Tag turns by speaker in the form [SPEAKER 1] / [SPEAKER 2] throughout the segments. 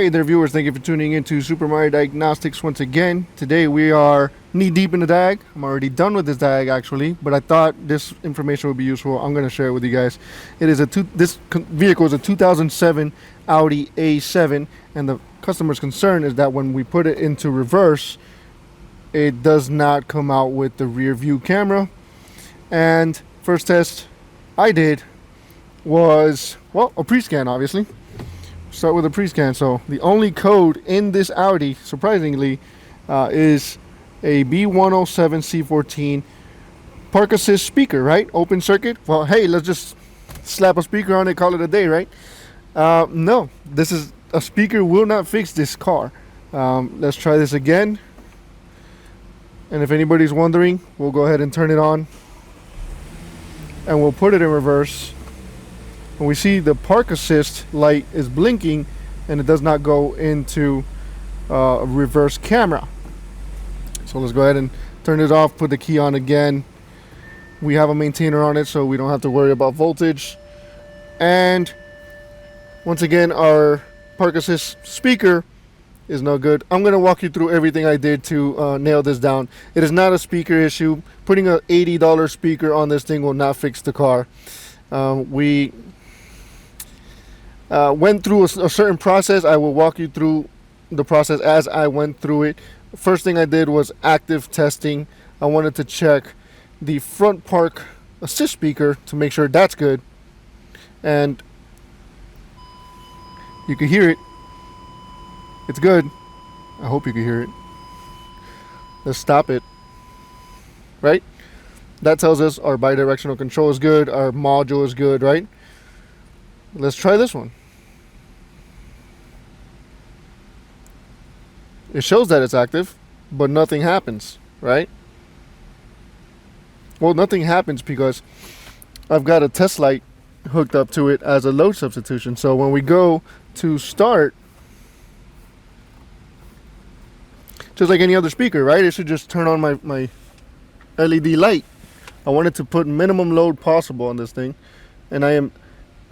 [SPEAKER 1] Hey there viewers, thank you for tuning into Supermariodiagnostics once again. Today we are knee deep in the diag. I'm already done with this diag actually, but I thought this information would be useful. I'm going to share it with you guys. It is this vehicle is a 2007 Audi A7, and the customer's concern is that when we put it into reverse, it does not come out with the rear view camera. And first test I did was, well, a pre-scan obviously. Start with a pre-scan. So the only code in this Audi, surprisingly, is a B107C14 park assist speaker, right? Open circuit. Well, hey, let's just slap a speaker on it, call it a day, right? No, this is a speaker will not fix this car. Let's try this again. And if anybody's wondering, we'll go ahead and turn it on and we'll put it in reverse. And we see the park assist light is blinking and it does not go into a reverse camera. So let's go ahead and turn it off, put the key on again. We have a maintainer on it, so we don't have to worry about voltage. And once again, our park assist speaker is no good. I'm going to walk you through everything I did to nail this down. It is not a speaker issue. Putting an $80 speaker on this thing will not fix the car. We went through a certain process. I will walk you through the process as I went through it. First thing I did was active testing. I wanted to check the front park assist speaker to make sure that's good. And you can hear it. It's good. I hope you can hear it. Let's stop it. Right? That tells us our bidirectional control is good. Our module is good, right? Let's try this one. It shows that it's active, but nothing happens, right? Well, nothing happens because I've got a test light hooked up to it as a load substitution. So when we go to start, just like any other speaker, right? It should just turn on my LED light. I wanted to put minimum load possible on this thing, and I am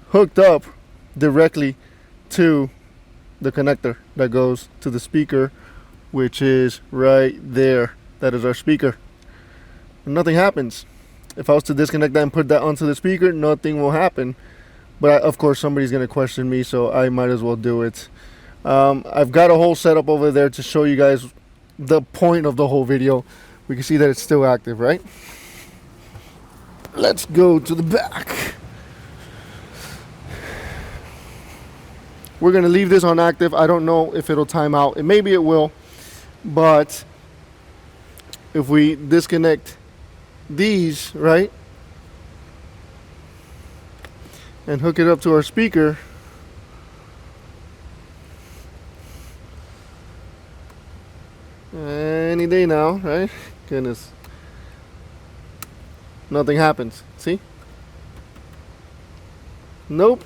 [SPEAKER 1] hooked up directly to the connector that goes to the speaker, which is right there. That is our speaker. And nothing happens. If I was to disconnect that and put that onto the speaker, nothing will happen. But of course somebody's going to question me, so I might as well do it. I've got a whole setup over there to show you guys the point of the whole video. We can see that it's still active, right? Let's go to the back. We're going to leave this on active. I don't know if it'll time out. Maybe it will. But if we disconnect these, right, and hook it up to our speaker, any day now, right? Goodness. Nothing happens. See? Nope.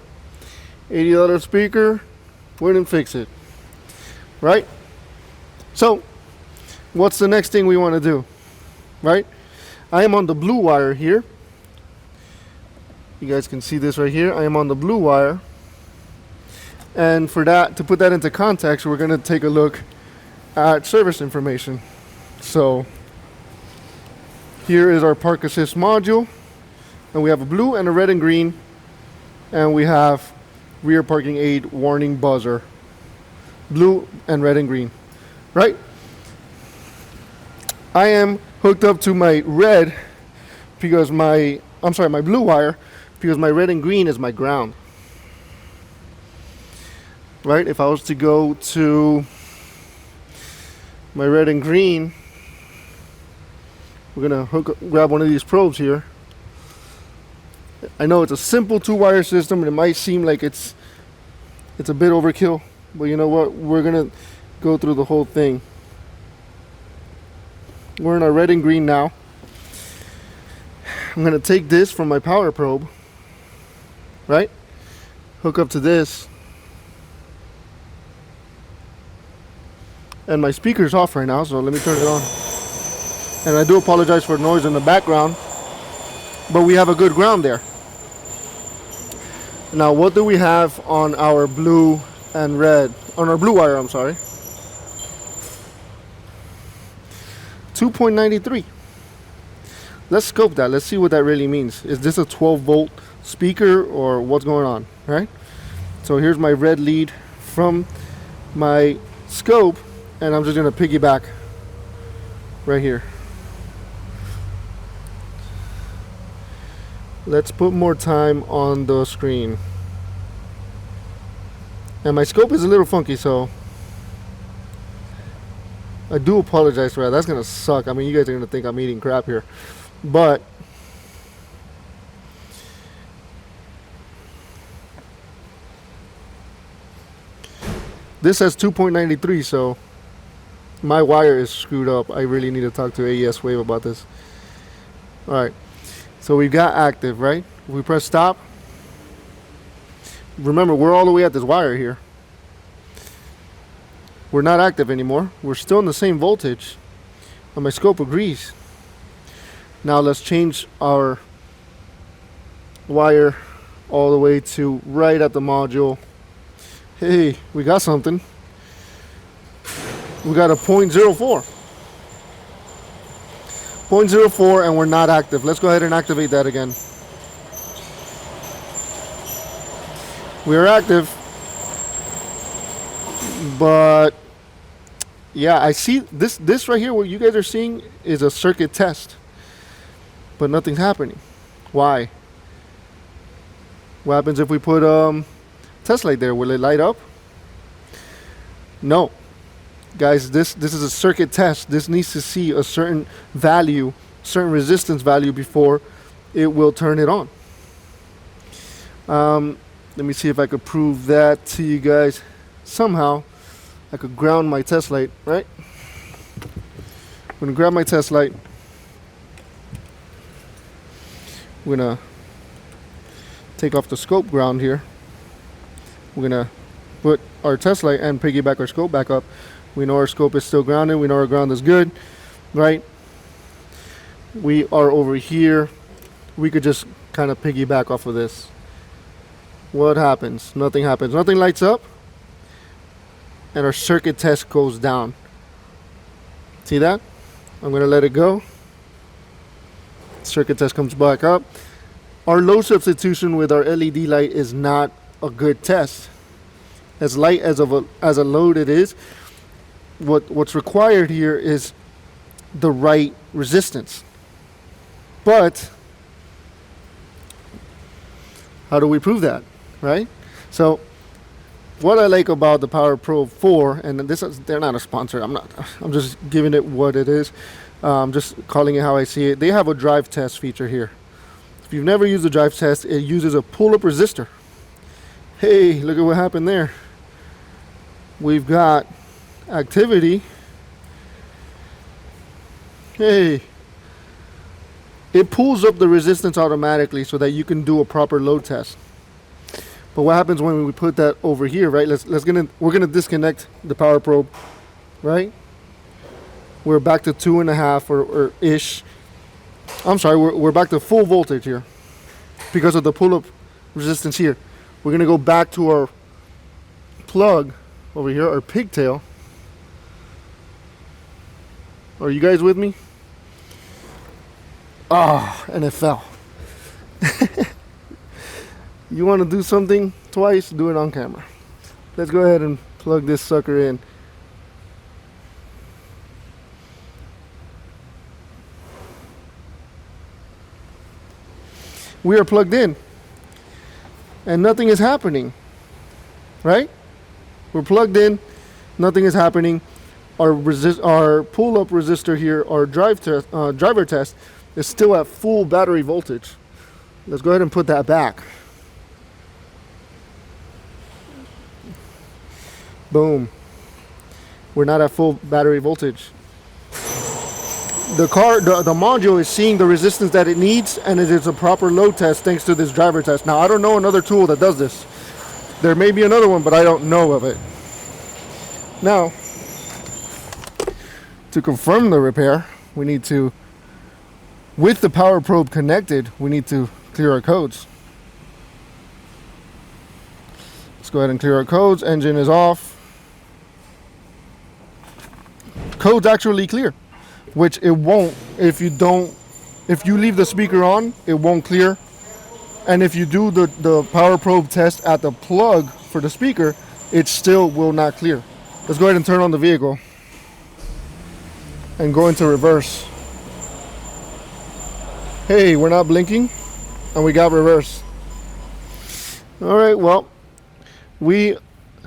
[SPEAKER 1] $80 speaker wouldn't fix it, right? So what's the next thing we want to do, right? I am on the blue wire here. You guys can see this right here. I am on the blue wire, and for that, to put that into context, we're going to take a look at service information. So here is our park assist module, and we have a blue and a red and green, and we have rear parking aid warning buzzer, blue and red and green, right? I am hooked up to my red because my blue wire, because my red and green is my ground, right? If I was to go to my red and green, we're gonna grab one of these probes here. I know it's a simple two-wire system and it might seem like it's a bit overkill, but you know what? We're gonna go through the whole thing. We're in our red and green now. I'm gonna take this from my power probe, right? Hook up to this. And my speaker's off right now, so let me turn it on. And I do apologize for noise in the background, but we have a good ground there. Now what do we have on our blue and red on our blue wire, I'm sorry. 2.93. Let's scope that. Let's see what that really means. Is this a 12 volt speaker or what's going on, right? So here's my red lead from my scope, and I'm just going to piggyback right here. Let's put more time on the screen. And my scope is a little funky, so I do apologize for that. That's going to suck. I mean, you guys are going to think I'm eating crap here. But this says 2.93, so my wire is screwed up. I really need to talk to AES Wave about this. Alright, so we've got active, right? If we press stop, remember we're all the way at this wire here. We're not active anymore. We're still in the same voltage, and my scope agrees. Now let's change our wire all the way to right at the module. Hey, we got something. We got a 0.04. 0.04, and we're not active. Let's go ahead and activate that again. We are active, but yeah, I see this right here. What you guys are seeing is a circuit test, but nothing's happening. Why? What happens if we put test light there? Will it light up? No. Guys, this is a circuit test. This needs to see a certain value, certain resistance value before it will turn it on. Let me see if I could prove that to you guys. Somehow, I could ground my test light, right? I'm gonna grab my test light. We're gonna take off the scope ground here. We're gonna put our test light and piggyback our scope back up. We know our scope is still grounded. We know our ground is good, right? We are over here. We could just kind of piggyback off of this. What happens? Nothing happens. Nothing lights up, and our circuit test goes down. See that? I'm gonna let it go. Circuit test comes back up. Our load substitution with our LED light is not a good test. As light as a load it is, what's required here is the right resistance. But how do we prove that, right? So what I like about the Power Probe 4, and they're not a sponsor, I'm just giving it what it is. Just calling it how I see it. They have a drive test feature here. If you've never used a drive test, it uses a pull-up resistor. Hey, look at what happened there. We've got activity. Hey, it pulls up the resistance automatically so that you can do a proper load test. But what happens when we put that over here, right? We're gonna disconnect the Power Probe, right? We're back to 2.5 or ish. I'm sorry, we're back to full voltage here because of the pull-up resistance here. We're gonna go back to our plug over here, our pigtail. Are you guys with me? Ah, and it fell. You want to do something twice, do it on camera. Let's go ahead and plug this sucker in. We are plugged in and nothing is happening, right? We're plugged in, nothing is happening. Our pull-up resistor here, our driver test, is still at full battery voltage. Let's go ahead and put that back. Boom. We're not at full battery voltage. The module is seeing the resistance that it needs, and it is a proper load test thanks to this driver test. Now, I don't know another tool that does this. There may be another one, but I don't know of it. Now, to confirm the repair, we need to, with the Power Probe connected, we need to clear our codes. Let's go ahead and clear our codes. Engine is off. code's actually clear, which it won't if you leave the speaker on, it won't clear. And if you do the power probe test at the plug for the speaker, it still will not clear. Let's go ahead and turn on the vehicle and go into reverse. Hey, we're not blinking and we got reverse. All right, well, we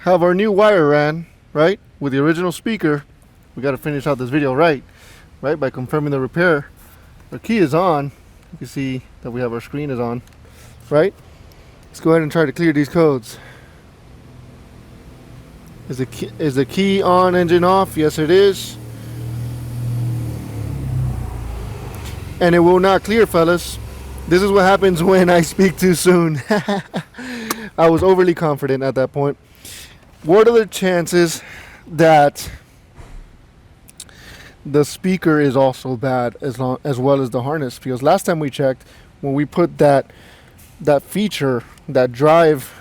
[SPEAKER 1] have our new wire ran, right, with the original speaker. We got to finish out this video right by confirming the repair. Our key is on. You can see that we have our screen is on, right? Let's go ahead and try to clear these codes. Is the key on, engine off? Yes, it is. And it will not clear, fellas. This is what happens when I speak too soon. I was overly confident at that point. What are the chances that the speaker is also bad as well as the harness? Because last time we checked, when we put that feature, that drive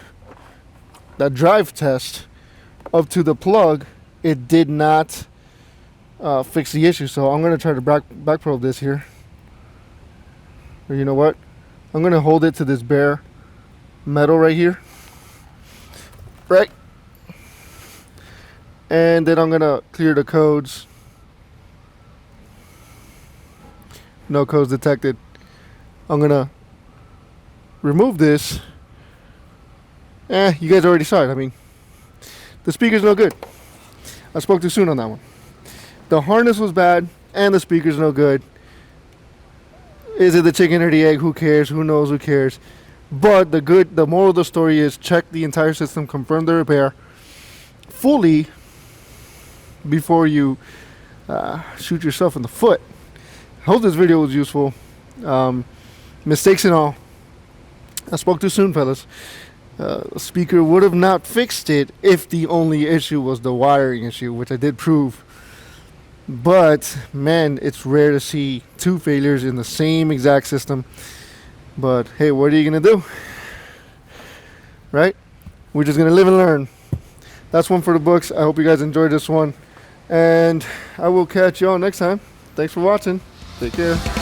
[SPEAKER 1] test up to the plug, it did not fix the issue. So I'm going to try to back probe this here. Or you know what? I'm going to hold it to this bare metal right here. Right? And then I'm going to clear the codes. No codes detected. I'm going to remove this. You guys already saw it. I mean, the speaker's no good. I spoke too soon on that one. The harness was bad and the speaker's no good. Is it the chicken or the egg? Who cares? Who knows? Who cares? But the moral of the story is check the entire system, confirm the repair fully before you shoot yourself in the foot. I hope this video was useful. Mistakes and all. I spoke too soon, fellas. The speaker would have not fixed it if the only issue was the wiring issue, which I did prove. But man, it's rare to see two failures in the same exact system. But hey, what are you gonna do? Right? We're just gonna live and learn. That's one for the books. I hope you guys enjoyed this one, and I will catch you all next time. Thanks for watching. Take care.